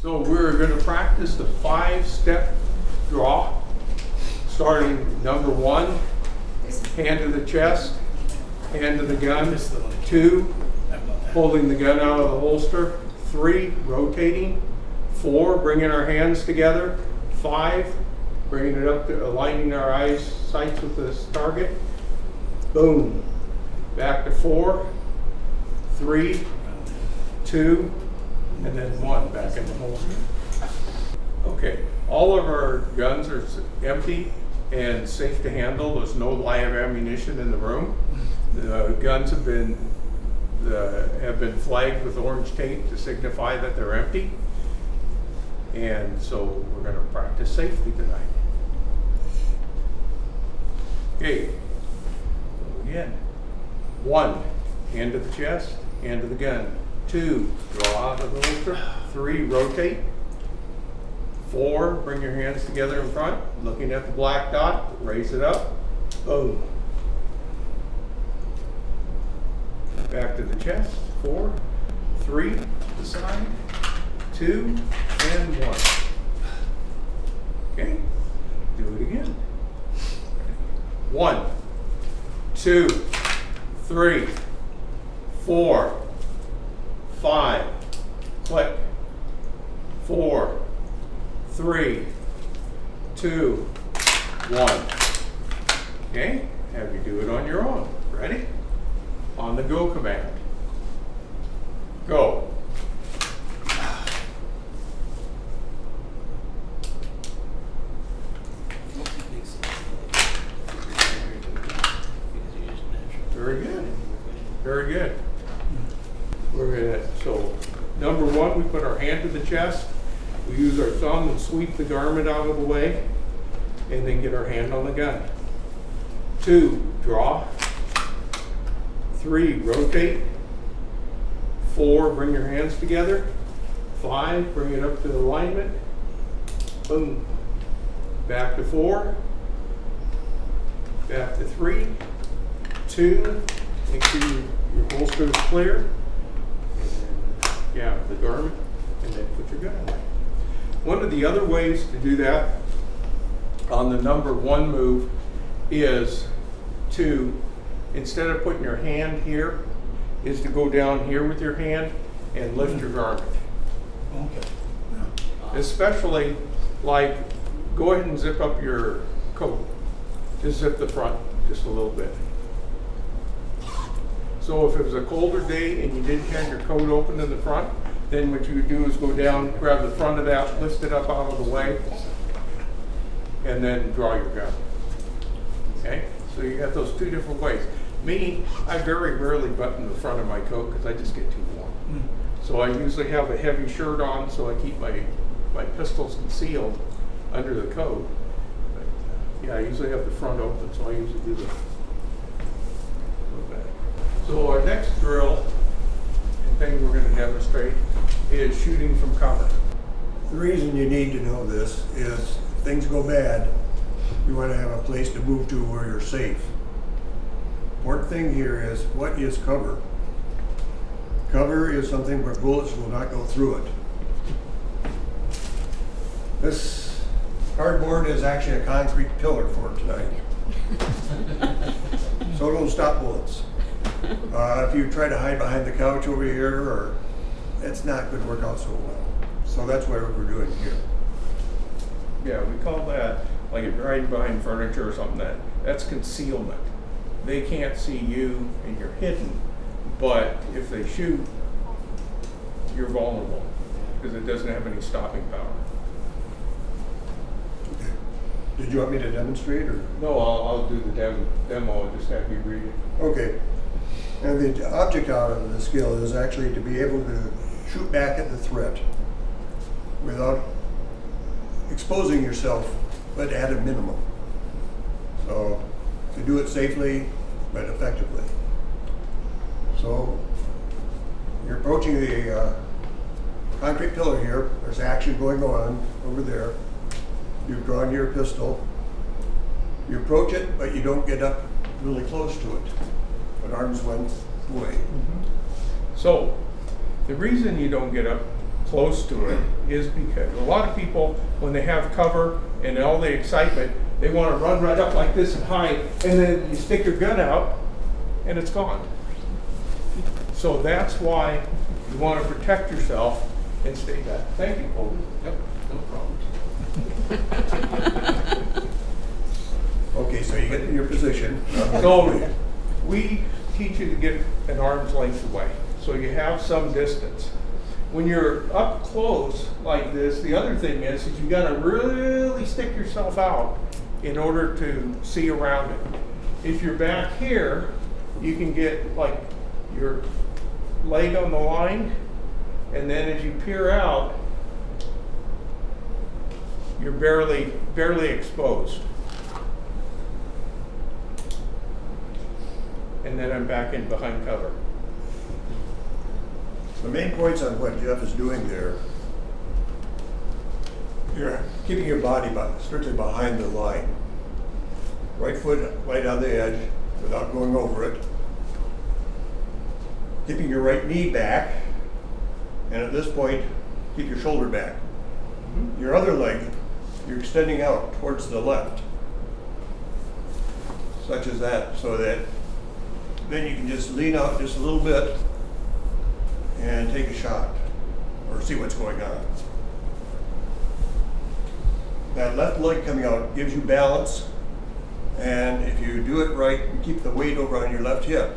So we're going to practice the 5-step draw, starting number 1, hand to the chest, hand to the gun, 2, holding the gun out of the holster, 3, rotating, 4, bringing our hands together, 5, bringing it up to aligning our eyes, sights with this target, boom, back to 4, 3, 2, and then 1 back in the holster. Okay, all of our guns are empty and safe to handle. There's no live ammunition in the room. The guns have been flagged with orange tape to signify that they're empty. And so we're going to practice safely tonight. Okay, again. 1, hand to the chest, hand to the gun. 2, draw out of the holster. 3, rotate. 4, bring your hands together in front, looking at the black dot, raise it up, boom. Back to the chest, 4, 3, to the side, 2, and 1. Okay, do it again. 1, 2, 3, 4, 5, click, 4, 3, 2, 1. Okay, have you do it on your own. Ready? On the go command. Go. Very good. Very good. We're gonna, so number 1, we put our hand to the chest. We use our thumb and sweep the garment out of the way, and then get our hand on the gun. 2, draw. 3, rotate. 4, bring your hands together. 5, bring it up to alignment. Boom. Back to 4. Back to 3. 2, make sure your holster is clear. And then, yeah, the garment, and then put your gun away. One of the other ways to do that on the number 1 move is to, instead of putting your hand here, is to go down here with your hand and lift your garment. Okay. Especially, like, go ahead and zip up your coat. Just zip the front just a little bit. So if it was a colder day and you didn't have your coat open in the front, then what you would do is go down, grab the front of that, lift it up out of the way, and then draw your gun. Okay? So you got those 2 different ways. Me, I very rarely button the front of my coat because I just get too warm. So I usually have a heavy shirt on, so I keep my pistols concealed under the coat. But yeah, I usually have the front open, so I usually do that. So our next drill and thing we're going to demonstrate is shooting from cover. The reason you need to know this is if things go bad, you want to have a place to move to where you're safe. Important thing here is, what is cover? Cover is something where bullets will not go through it. This cardboard is actually a concrete pillar for tonight. So it'll stop bullets. If you try to hide behind the couch over here, or it's not going to work out so well. So that's what we're doing here. Yeah, we call that, like if you're hiding behind furniture or something, that's concealment. They can't see you and you're hidden, but if they shoot, you're vulnerable because it doesn't have any stopping power. Okay. Did you want me to demonstrate, or? No, I'll do the demo and just have you read it. Okay. And the object out of the skill is actually to be able to shoot back at the threat without exposing yourself, but at a minimum. So to do it safely, but effectively. So you're approaching the concrete pillar here. There's action going on over there. You've drawn your pistol. You approach it, but you don't get up really close to it. But arm's length away. So the reason you don't get up close to it is because a lot of people, when they have cover and all the excitement, they want to run right up like this and hide, and then you stick your gun out and it's gone. So that's why you want to protect yourself and stay back. Thank you, Colby. Yep, no problem. Okay, so you get in your position. So we teach you to get an arm's length away, so you have some distance. When you're up close like this, the other thing is you got to really stick yourself out in order to see around it. If you're back here, you can get like your leg on the line, and then as you peer out, you're barely exposed. And then I'm back in behind cover. The main points on what Jeff is doing there, you're keeping your body strictly behind the line. Right foot right on the edge without going over it. Keeping your right knee back, and at this point, keep your shoulder back. Your other leg, you're extending out towards the left, such as that, so that then you can just lean out just a little bit and take a shot or see what's going on. That left leg coming out gives you balance, and if you do it right and keep the weight over on your left hip,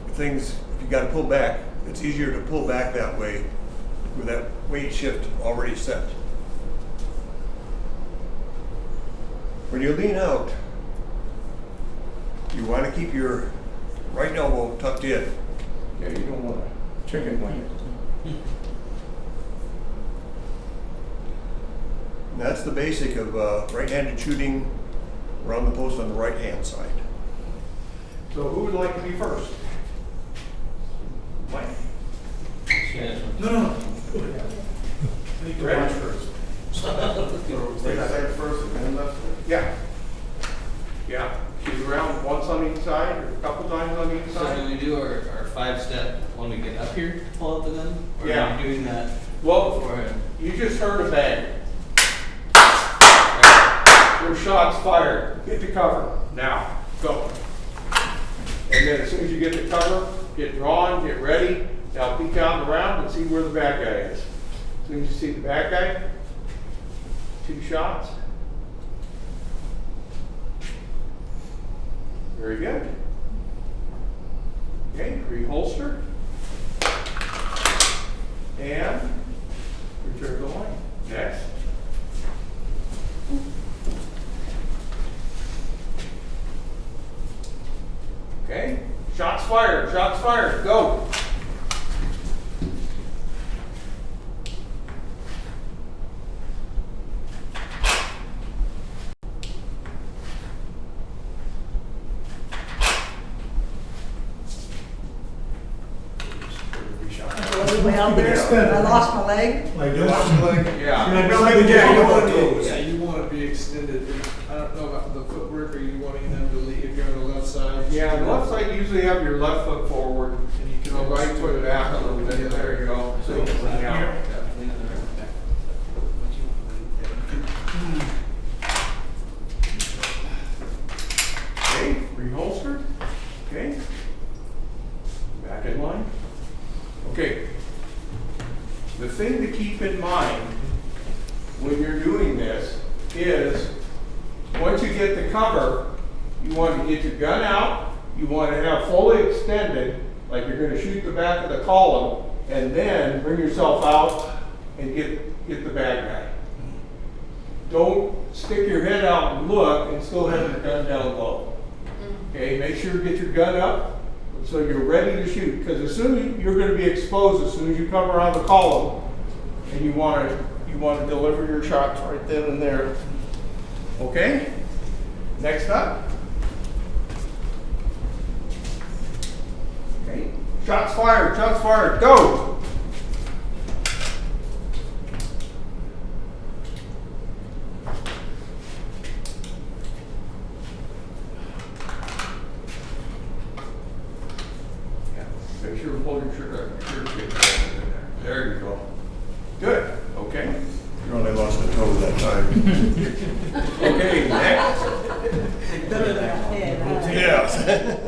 if you got to pull back, it's easier to pull back that way with that weight shift already set. When you lean out, you want to keep your right elbow tucked in. Yeah, you don't want to chicken wing. And that's the basic of right-handed shooting around the post on the right-hand side. So who would like to be first? Mike. No. I need to Ready? watch first. Right side first and then left. Yeah. Yeah. Shoot around once on each side or a couple times on each So do side? we do our 5-step when we get up here to pull out the gun? Or Yeah. are we doing that Well, beforehand? you just heard a bang. Your shot's fired. Get the cover. Now, go. And then as soon as you get the cover, get drawn, get ready. Now peek out and around and see where the bad guy is. As soon as you see the bad guy, 2 shots. Very good. Okay, reholster. And return the line. Next. Okay, shots fired, go. Way out there, I lost my leg. Like this? Yeah. Yeah, you want to be extended. I don't know about the footwork, or you wanting them to leave if you're on the left side. Yeah, on the left side, you usually have your left foot forward, And you can the right foot back a little bit, there you go. So you can lean out. Okay, reholstered, okay. Back in line. Okay. The thing to keep in mind when you're doing this is once you get the cover, you want to get your gun out, you want to have fully extended, like you're going to shoot the back of the column, and then bring yourself out and get the bad guy. Don't stick your head out and look and still have your gun down low. Okay, make sure you get your gun up so you're ready to shoot, because as soon as you're going to be exposed as soon as you come around the column, and you want to deliver your shots right then and there. Okay? Next up. Okay. Shots fired, go! Yeah. Make sure to pull your shirt up. Your shirt in there. There you go. Good. at that time. Okay, next. Better than a head, huh? Yes.